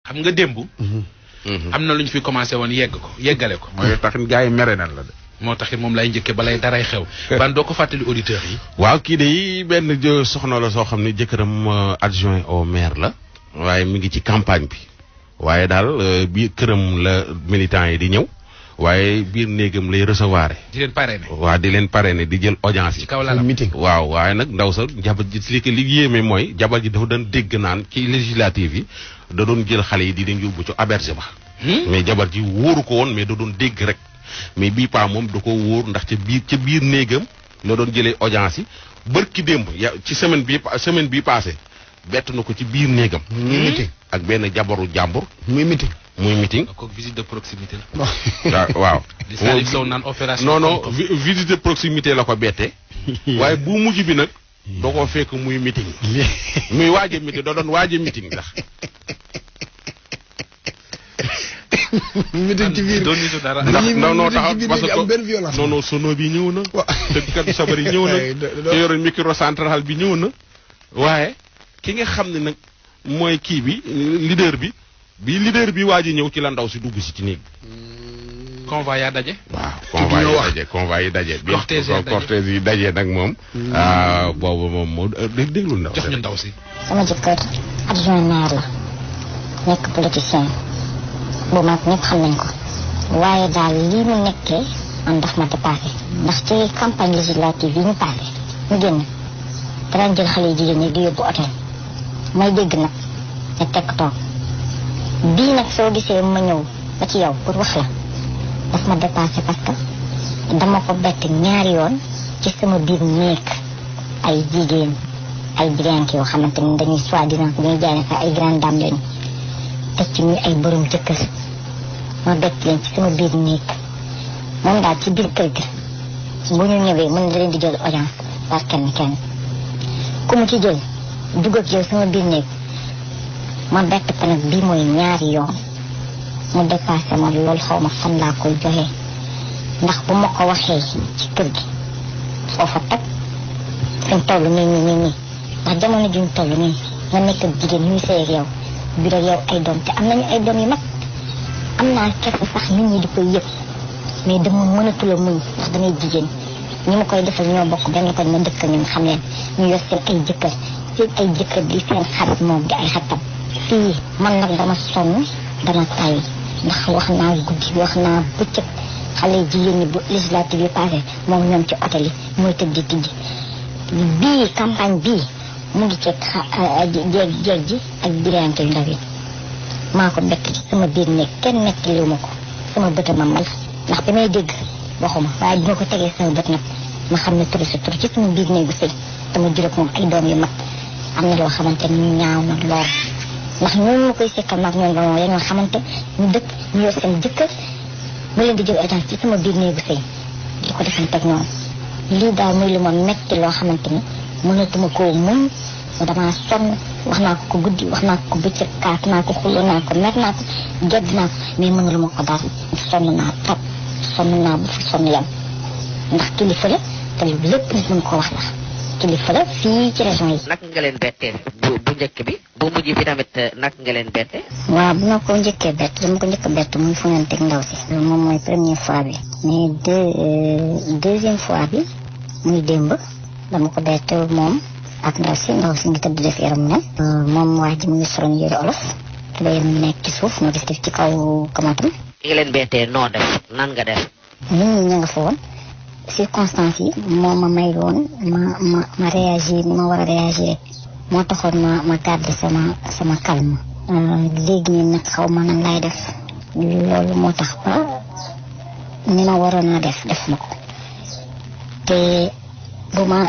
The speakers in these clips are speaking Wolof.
xam nga démb. am na lu ñu fi commencé woon yeggale ko. mooy tax gars yi mere nan la de. moo taxit moom lay njëkkee balay daray xew. ban doo ko fàttali auditeurs yi. waaw kii de benn soxna la soo xam ne jëkkëram adjoint au maire la. waaye mi ngi ci campagne bi. waaye daal biir këram la militants yi di ñëw. waaye biir néegam lay recevoir. di leen parrainer. waaw di leen parrainer di jël audience yi. ci kaw la meeting. waaw waaye nag ndaw sa jabar ji li yéeme mooy jabar ji dafa doon dégg naan ci législative yi da doon jël xale yi di leen yóbbu ci auberge ba. mais jabar ji wóoru ko woon mais da doon dégg rek. mais bii paa moom da ko wóor ndax ca biir néegam la doon jëlee audience yi bërki démb ci semaine bii passé bett na ko ci biir néegam. muy meeting ak benn jabaru jàmbur. muy meeting. ko visite de proximité la. waaw. di Salif Sow naan opération. non visite de proximité la ko bettee. waaye bu mujj bi nag. doo ko fekk muy meeting. muy waaje meeting da doon waaje meeting ndax. meeting ci biir doon nitu dara. ndax non taxaw parce que non sono bi ñëw na. tëggkat sabar yi ñëw na. te yore micro central bi ñëw na. waaye ki nga xam ne nag mooy kii bi leader bi. leader bi waa ji ñëw ci la ndaw si dugg si ci néeg bi. convoi yaa daje. waaw convoi yi daje. cortège yi daje nag moom. boobu moom moo déglu ndaw. jox ñu ndaw si. sama jëkkër adjoint maire la nekk politicien bu mag ñëpp xam nañ ko waaye daal lii mu nekkee man daf ma dépassé ndax ci campagne législative yi ñu passé ñu génn danañ jël xale yu jigéen ñi di yóbbu hôtel may dégg nag ne tekk toog bii nag soo gisee ma ñëw ba ci yow pour wax la daf ma dépassé parce que dama ko bett ñaari yoon ci sama biir néeg ay jigéen ay brillant yoo xamante ni dañuy soi-disant ko dañuy jaay ay grande dame lañu teg ci ñuy ay borom jëkkër ma bett leen ci sama biir néeg moom daal ci biir kër gi bu ñu ñëwee mën na leen di jël audience par kenn ku mu ci jël dugg ak yow sama biir néeg ma bett ko nag bii mooy ñaari yoon mu dépassé ma lool xaw ma fan laa koy joxe ndax bu ma ko waxee ci kër gi foofa teg fi mu toll nii ndax jamono ji ñu toll nii nga nekk ak jigéen ñuy sëy ak yow bi rek yow ay doom te am nañu ay doom yu mag am naa kersa sax nit ñi di koy yëg mais dama mënatula muñ ndax damay jigéen ñi ma koy defal ñoo bokk benn koñ ma dëkk ñun xam leen ñu yor seen ay jëkkër seen ay jëkkër di seen xarit moom di ay xaritam fii man nag dama sonn dama tay ndax wax naa guddi wax naa bëccëg xale jigéen ñi bu législative yi passé moom ñoom ci hôtel yi mooy tëdd di tijji bii campagne bii mu ngi ceeg jeeg ji ak biriante yu ndaw yi maa ko bekk ci sama biir néeg kenn nettaliwu ma ko sama bët ma mal ndax bi may dégg waxuma waaye bi ma ko tegee sama bët nag ma xam ne turu si turu ci sama biir néegu sëy te ma jur ak moom ay doom yu mag am na loo xamante ni ñaaw na lool ndax ñooñu ma koy sekkal maag ñoom moom dañoo xamante ñu dëkk ñu yor seen jëkkër ma leen di jël audience ci sama biir néegu sëy di ko defante ak ñoom lii daal muy lu ma metti loo xamante ni mënatuma koo muñ damaa sonn wax naa ko guddi wax naa ko bëccëg kaas naa ko xuloo naa ko mer naa ko gedd naa ko mais mënuluma ko daal sonn naa trop sonn naa bu fi sonn yam ndax kilifa la te lépp nit mën ko wax la kilifa la fii ci région yi. naka nga leen bettee bu njëkk bi bu mujj bi tamit naka nga leen bettee. waaw bu ma ko njëkkee bett dama ko njëkk a bett muy fu ngeen teg ndaw si. moom mooy première fois bi. mais deuxième fois bi muy démb dama ko bett moom ak ndaw si ngi tëdd def yaram ne. moom waa ji mu ngi soloon yëre olof tubéy mu nekk ci suuf mu def ci kaw kamaatam. ki nga leen bettee noo def nan nga def. nit ñi ña nga fa woon. circonstances yi moo ma may woon ma réagir ni ma war a réagir moo taxoon ma garder sama calme léegi nii nag xaw ma nan lay def loolu moo tax ba ni ma waroon a def ma ko te bu ma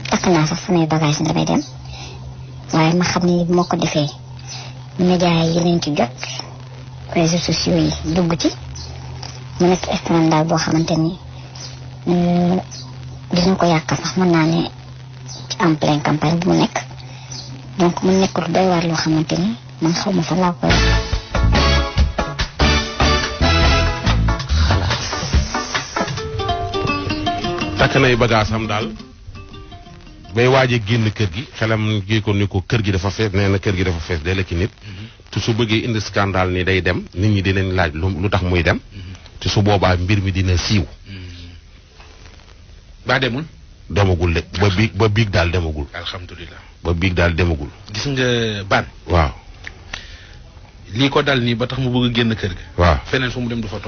takk naa sax samay bagage ni damay dem waaye ma xam ni moo ko defee média yi leen ci jot réseaux sociaux yi dugg ci mu nekk scandale boo xamante ni dina ko yàq sax mën naa ne ci en pleine campagne bi mu nekk donc mu nekk lu doy waar loo xamante ni man xaw ma fa laa koy takk nay bagaasam daal bay waaje génn kër gi xelam gi ko ni ko kër gi dafa fees nee na kër gi dafa fees dee la ci nit te su bëggee indi scandale ni day dem nit ñi dinañ laaj lu tax muy dem te su boobaa mbir mi dina siiw ba demul demagul de ba biig daal demagul alhamdulilah ba biig daal demagul gis nga ban waaw lii ko dal nii ba tax mu bëgg a génn kër ga waaw feneen fu mu dem du fa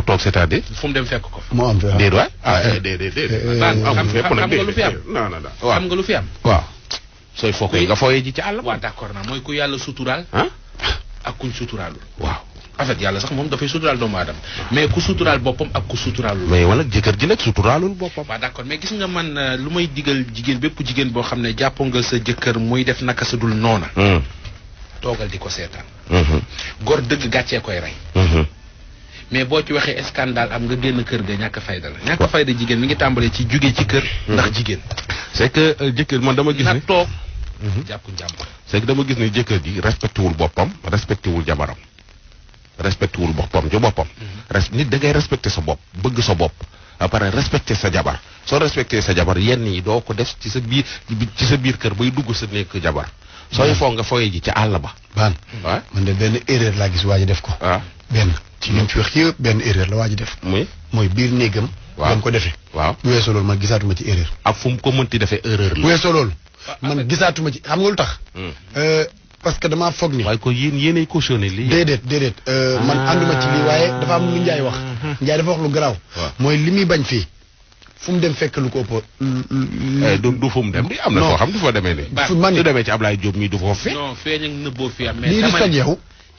toog c'est-à-dire fu mu dem fekk ko moo am fi déet waay déedéet ban am fépp xam nag nga lu fi am non xam nga lu fi am waaw sooy fokk nga fooyee ji ci àll waaw d'accord naa mooy ku yàlla suturaal ak kuñ suturaalul waaw en fait yàlla sax moom dafay suturaal doomu aadama mais ku suturaal boppam ak ku suturaalul mais wala jëkkër ji nag suturaalul boppam waaw d'accord mais gis nga man lu may digal jigéen bépp jigéen boo xam ne jàpp nga sa jëkkër muy def naka sa dul noona toogal di ko seetaan góor dëgg gàccee koy rey mais boo ci waxee scandale am nga génn kër ga ñàkk fayda la ñàkk fayda jigéen mi ngi tàmbalee ci jóge ci kër ndax jigéen c'est que jëkkër man dama gis na ni toog jàpp njàmbur c'est que dama gis ni jëkkër ji respecté wul boppam respecté wul jabaram respecté wul boppam ci boppam nit da ngay respecté sa bopp bëgg sa bopp ba pare respecté sa jabar soo respecté sa jabar yenn yi doo ko def ci sa biir kër bay dugg sa nekk jabar sooy foo nga fooye ji ci àll ba baan waaw man de benn erreur laa gis waa ji def ko benn ci ñun fi wax yëpp benn erreur la waa ji def mooy biir néegam dañ ko defee waaw bu weesoo loolu man gisaatuma ci erreur ak fu mu ko mënti defee erreur la bu weesoo loolu man gisaatuma ci xam nga lu tax parce que damaa foog ni waaye ko yéenay cautionné lii déedéet man ànduma ci lii waaye dafa am lu Njaay wax Njaay dafa wax lu garaaw mooy li muy bañ fii fu mu dem fekk lu ko ëpp du fu mu dem di am na foo xam du fa demee ni man du demee ci Ablaye Diop mii du fa fi non feeñ ak nëbboo fi am mais lii di soj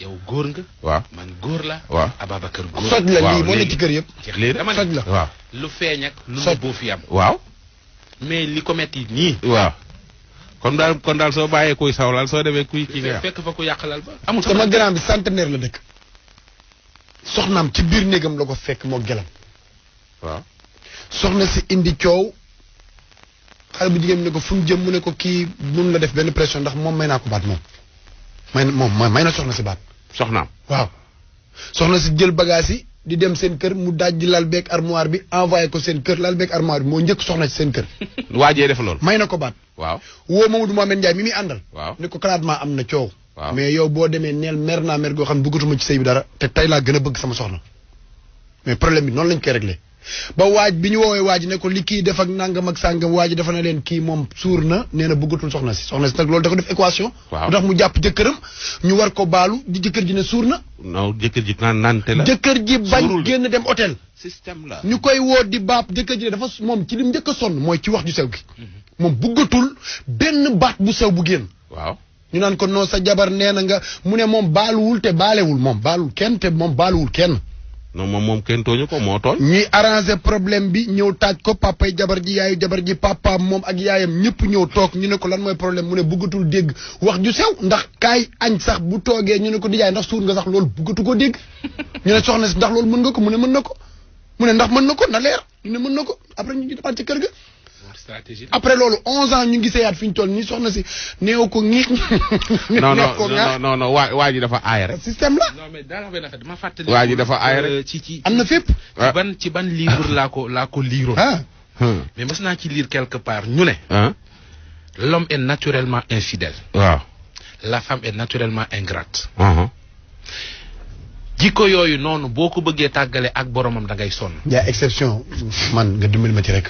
yow góor nga waaw man góor la waaw Ababacar góor soj la lii moo nekk ci kër yëpp lii dama soj la waaw lu feeñ ak lu nëbboo fi am waaw mais li ko metti nii waaw kon daal soo bàyyee kuy sawlal soo demee kuy kii nga fekk fa ku yàqalal ba amul sama grand bi centenaire la dëkk soxnaam ci biir néegam la ko fekk moo gelam waaw soxna si indi coow xale bu jigéen ne ko fu mu jëm mu ne ko kii mun la def benn pression ndax moom may naa ko baat moom may na soxna si baat soxnaam waaw soxna si jël bagage yi di dem seen kër mu dajji lal beeg armoire bi envoyé ko seen kër lal beeg armoire bi moo njëkk soxna si seen kër waajee def loolu may na ko baat waaw woo Mamadou Mohamed Ndiaye mi muy àndal waaw ne ko clairement am na coow waaw mais yow boo demee neel mer naa mer goo xam ne bëggatuma ci sëy bi dara te tey laa gën a bëgg sama soxna mais problème bi noonu lañ koy réglé ba waaj bi ñu woowee waaj ne ko li kii def ak nangam ak sàngam waaj dafa na leen kii moom suur na nee na bëggatul soxna si nag loolu da ko def équation bu tax mu jàpp jëkkëram ñu war ko baalu di jëkkër ji ne suur na non jëkkër ji nante la jëkkër ji bañ génn dem hôtel système la ñu koy woo di baab jëkkër ji ne dafa moom ci lim njëkk a sonn mooy ci wax ju sew gi moom bëggatul benn baat bu sew bu génn waaw ñu naan ko non sa jabar nee na nga mu ne moom baaluwul te baalewul moom baaluwul kenn te moom baaluwul kenn non moom kenn tooñu ko moo tooñ ñuy arrangé problème bi ñëw taaj ko papay jabar ji yaayu jabar ji papaam moom ak yaayam ñëpp ñëw toog ñu ne ko lan mooy problème mu ne bëggatul dégg wax ju sew ndax kaay añ sax bu toogee ñu ne ko dijaay ndax suur nga sax loolu bëggatu ko dégg ñu ne soxna si ndax loolu mën nga ko mu ne mën na ko mu ne ndax mën na ko na leer ñu ne mën na ko après ñu demaat ci kër ga après loolu 11 ans ñu ngi seeyaat fi ñu toll nii soxna si néew ko ñi non waa ji dafa aay rek système la non mais daal benn affaire dama fàttali waa ji dafa aay rek ci am na fépp ci ban livre laa ko liiroon mais mas naa ci lire quelque part ñu ne l'homme est naturellement infidèle waaw la femme est naturellement ingrate jikko yooyu noonu boo ko bëggee tàggale ak boromam da ngay sonn. yaa exception man nga dimbali ma ci rek.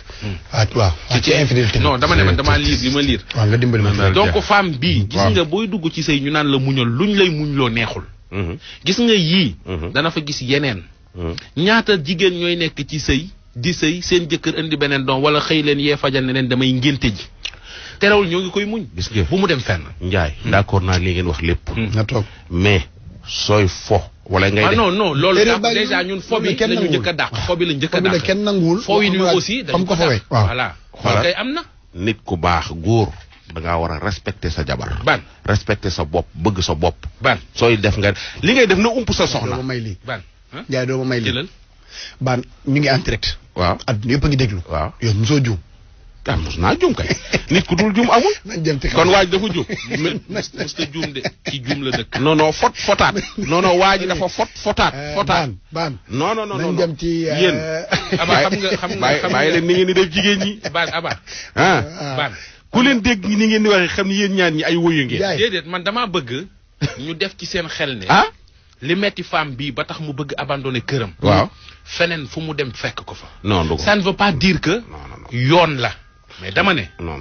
waaw ci infidélité. non dama ne man damaa lire li ma lire. waaw nga dimbali ma ci donc femme bii. gis nga booy dugg ci sëy ñu naan la muñal luñ lay muñ loo neexul. gis nga yii. dana fa gis yeneen. ñaata jigéen ñooy nekk ci sëy di sëy seen jëkkër indi beneen doom wala xëy leen yee fajal ne leen damay ngénte ji. terewul ñoo ngi koy muñ. gis nga bu mu dem fenn. Njaay d'accord naa li ngeen wax lépp. nga toog mais sooy fo. wala ngay def non loolu déjà ñun fo bi la ñu njëkk a dàq fo bi la njëkk a dàq kenn nanguwul fo yi aussi dañ ko dàq voilà xool kay am na nit ku baax góor da ngaa war a respecter sa jabar ban respecter sa bopp bëgg sa bopp ban sooy def nga li ngay def na ump sa soxna doo ma may lii ban Njaay doo ma may lii jëlal ban ñu ngi en direct waaw adduna yëpp a ngi déglu waaw yow mosoo juum mos naa juum kay nit ku dul juum amul kon waaj dafa juum mos ta juum de ci juum la dëkk non fotaat non waaj dafa fotaat baan non nañ dem ci yéen aba xam nga bàyyi leen ni ngeen di def jigéen ñi ban aba ban ku leen dégg ni ngeen di waxee xam ni yéen ñaan ñi ay woyu ngeen déedéet man damaa bëgg ñu def ci seen xel ne. ah. li metti femme bii ba tax mu bëgg abandonner këram. waaw feneen fu mu dem fekk ko fa. non du ko ça ne veut pas dire que. yoon la. mais dama ne. non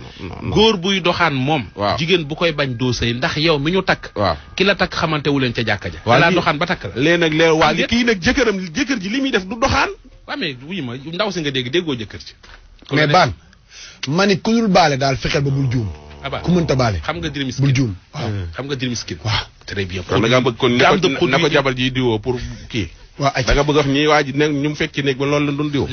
góor buy doxaan moom. waaw jigéen bu koy bañ doo sëy ndax yow mi ñu takk. waaw ki la takk xamante wu leen ca jàkka ja. waaw laa doxaan ba takk la. léegi nag léegi waa kii nag jëkkër ji li muy def du doxaan. waaw mais wuyu ma ndaw si nga déggoo jëkkër ci. mais baan ma ni ku dul baale daal fexeel ba bul juum. ku mënta baale. xam nga Dream Skin bul juum waaw. xam nga Dream Skin. waaw très bien. kon da ngaa bëgg kon na ko jabar ji diwoo pour kii. waaw da nga bëgg wax ñi waa ji ne ñu fekk ci néeg ba loolu la doon diw.